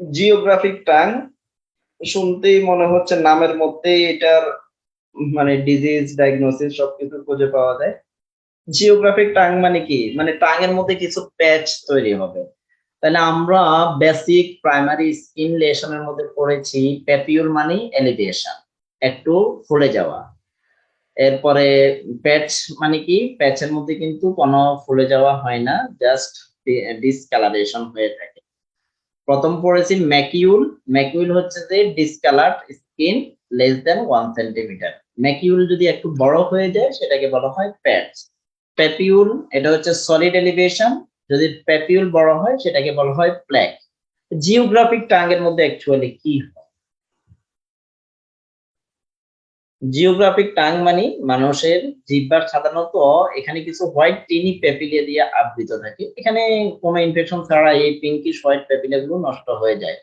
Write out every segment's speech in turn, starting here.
Geographic tongue শুনতেই মনে হচ্ছে নামের মধ্যেই এটার মানে ডিজিজ ডায়াগনোসিস সবকিছু খুঁজে পাওয়া যায়। জিওগ্রাফিক টাং মানে কি, মানে টাং এর মধ্যে কিছু প্যাচ তৈরি হবে। তাহলে আমরা বেসিক প্রাইমারি স্কিন লেশনের মধ্যে পড়েছি প্যাপিউল মানে এলিভেশন, একটু ফুলে যাওয়া। এরপরে প্যাচ মানে কি, প্যাচের মধ্যে কিন্তু কোনো ফুলে যাওয়া হয় না, জাস্ট ডিসকালারেশন হয়ে থাকে। প্রথম পড়েছি ম্যাকিউল। ম্যাকিউল হচ্ছে যে discoloured skin less than 1 centimetre. Macule যদি একটু বড় হয়ে যায় সেটাকে বলা হয় প্যাচ। প্যাপিউল এটা হচ্ছে সলিড এলিভেশন, যদি প্যাপিউল বড় হয় সেটাকে বলা হয় প্ল্যাক। জিওগ্রাফিক টাং এর মধ্যে অ্যাকচুয়ালি কি হয়? জিওগ্রাফিক টাং মানে মানুষের জিহ্বার সাধারণত এখানে কিছু হোয়াইট টিনি প্যাপিলিয়া দিয়ে আবৃত থাকে। এখানে কোনো ইনফেকশন ছাড়া এই পিঙ্কিশ হোয়াইট প্যাপিলিয়া গুলো নষ্ট হয়ে যায়।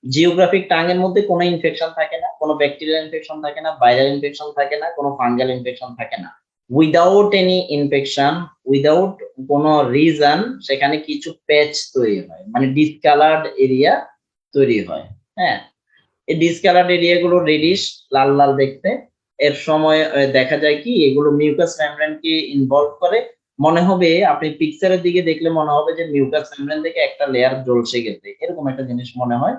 জিওগ্রাফিক টাং এর মধ্যে কোনো ইনফেকশন থাকে না, কোনো ব্যাকটেরিয়াল ইনফেকশন থাকে না, ভাইরাল ইনফেকশন থাকে না, কোনো ফাঙ্গাল ইনফেকশন থাকে না। উইদাউট এনি ইনফেকশন, উইদাউট কোনো রিজন সেখানে কিছু প্যাচ তৈরি হয়, মানে ডিসকালার্ড এরিয়া তৈরি হয়। হ্যাঁ, এই ডিসকালার্ড এরিয়া গুলো রেডিশ লাল লাল দেখতে। এর সময় দেখা যায় কি এগুলো মিউকাস মেমব্রেনকে ইনভলভ করে। মনে হবে আপনি পিকচারের দিকে দেখলে মনে হবে যে মিউকাস মেমব্রেন থেকে একটা লেয়ার ঝলসে গেছে, এরকম একটা জিনিস মনে হয়।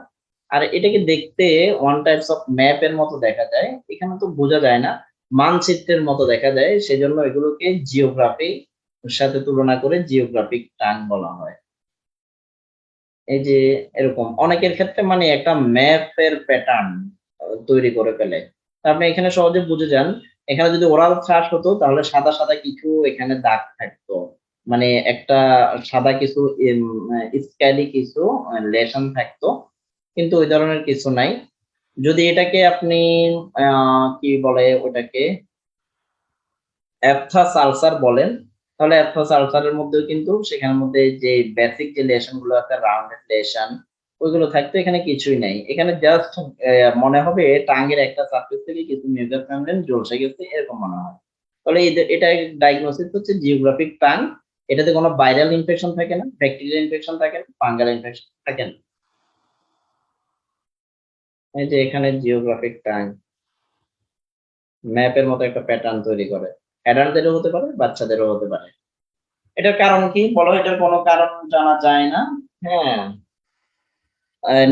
আর এটাকে দেখতে ওয়ান টাইপস অফ ম্যাপের মতো দেখা যায়, এখানে তো বোঝা যায় না, মানচিত্রের মতো দেখা যায়, সেজন্য এগুলোকে জিওগ্রাফি সাথে তুলনা করে জিওগ্রাফিক টাং বলা হয়। এই যে এরকম অনেকের ক্ষেত্রে মানে একটা ম্যাপের প্যাটার্ন তৈরি করে ফেলে। তা আপনি এখানে সহজে বুঝে যান। এখানে যদি ওরাল থ্রাশ হতো তাহলে সাদা সাদা কিছু এখানে দাগ থাকতো, মানে একটা সাদা কিছু স্ক্যালি কিছু লেশন থাকতো, কিন্তু ওই ধরনের কিছু নাই। যদি এটাকে আপনি কি বলে ওটাকে অ্যাপথাস আলসার বলেন, তাহলে অ্যাপথাস আলসারের মধ্যেও কিন্তু সেখানের মধ্যে যে বেসিক যে লেশন গুলো আছে রাউন্ডেড লেশন ওইগুলো থাকতো, এখানে কিছুই নাই। এখানে জাস্ট মনে হবে টাঙ্গের একটা সারফেস থেকে কিছু মিউকাস মেমব্রেন ঝলসে গেছে এরকম মনে হয়। তাহলে এটা ডায়াগনোসিস হচ্ছে জিওগ্রাফিক টাং। এটাতে কোনো ভাইরাল ইনফেকশন থাকে না, ব্যাকটেরিয়াল ইনফেকশন থাকে না, ফাঙ্গাল ইনফেকশন থাকে না। এই যে এখানে জিওগ্রাফিক টাং ম্যাপের মতো একটা প্যাটার্ন তৈরি করে, অ্যাডাল্টদেরও হতে পারে বাচ্চাদেরও হতে পারে। এটার কারণ কি বলো, এটার কোনো কারণ জানা যায় না। হ্যাঁ,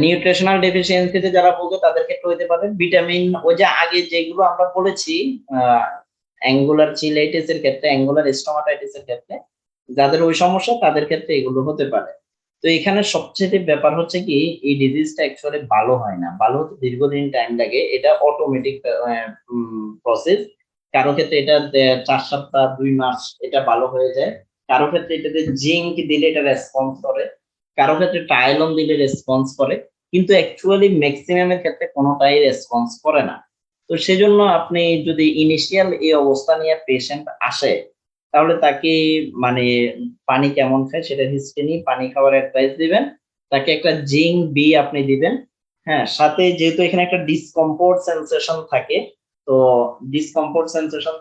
নিউট্রিশনাল ডেফিসিয়েন্সিতে যারা ভোগে তাদের ক্ষেত্রে হতে পারে। ভিটামিন ওই যে আগে যেগুলো আমরা বলেছি অ্যাঙ্গুলার চিলাইটিস এর ক্ষেত্রে, অ্যাঙ্গুলার স্টোমাটাইটিস এর ক্ষেত্রে যাদের ওই সমস্যা তাদের ক্ষেত্রে এগুলো হতে পারে। তো এখানে সবচেয়ে ব্যাপার হচ্ছে কি এই ডিজিজটা অ্যাকচুয়ালি ভালো হয় না, ভালো হতে দীর্ঘদিন টাইম লাগে, এটা অটোমেটিক প্রসেস। কারো ক্ষেত্রে এটা 4 সপ্তাহ 2 মাস এটা ভালো হয়ে যায়, কারো ক্ষেত্রে এটাতে জিঙ্ক দিলে এটা রেসপন্স করে, কারো ক্ষেত্রে টাইলন দিলে রেসপন্স করে, কিন্তু অ্যাকচুয়ালি ম্যাক্সিমাম এর ক্ষেত্রে কোনোটাই রেসপন্স করে না। তো সেজন্য আপনি যদি ইনিশিয়াল এই অবস্থা নিয়ে পেশেন্ট আসে তাহলে তাকে মানে পানি কেমন খায় সেটা হিস্ট্রি নিয়ে পানি খাওয়ার অ্যাডভাইস দিবেন, তাকে একটা জিঙ্ক বি আপনি দিবেন। হ্যাঁ, সাথে যেহেতু এখানে একটা ডিসকমফোর্ট সেন্সেশন থাকে, তো ডিসকমফোর্ট সেন্সেশন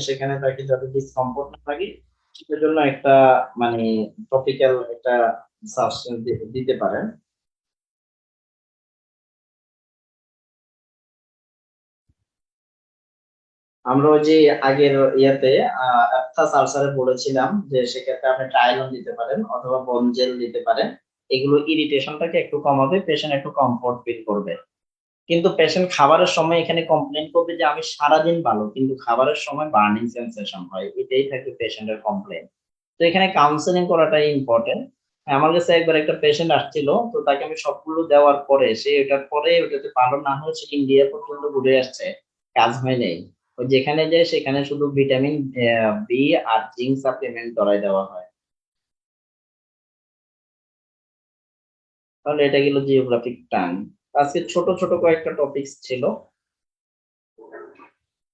সেখানে তাকে যাতে ডিসকমফোর্ট না লাগে সেটার জন্য একটা মানে টপিক্যাল একটা সাবস্টেন্স দিতে পারেন। আমরা ওই যে আগের ইয়াতে আফথাস আলসারে বলেছিলাম যে সেক্ষেত্রে আপনি টাইলন দিতে পারেন অথবা বনজেল দিতে পারেন। এগুলো ইরিটেশনটাকে একটু কমাবে, পেশেন্ট একটু কমফোর্ট ফিল করবে। কিন্তু পেশেন্ট খাবারের সময় এখানে কমপ্লেন করবে যে আমি সারাদিন ভালো কিন্তু খাবারের সময় বার্নিং সেন্সেশন হয়, এটাই থাকে পেশেন্টের কমপ্লেন। তো এখানে কাউন্সেলিং করাটাই ইম্পর্টেন্ট। আমার কাছে একবার একটা পেশেন্ট আসছিল, তো তাকে আমি সবগুলো দেওয়ার পরে সে এটার পরে ওটাতে ভালো না হয়েছে, ইন্ডিয়া পর্যন্ত ঘুরে আসছে, কাজ হয় নাই। ওই যেখানে যায় সেখানে শুধু ভিটামিন বি আর জিঙ্ক সাপ্লিমেন্ট ধরায় দেওয়া হয়। তাহলে এটা গেল জিওগ্রাফিক টার্ম। আজকে ছোট ছোট কয়েকটা টপিকস ছিল।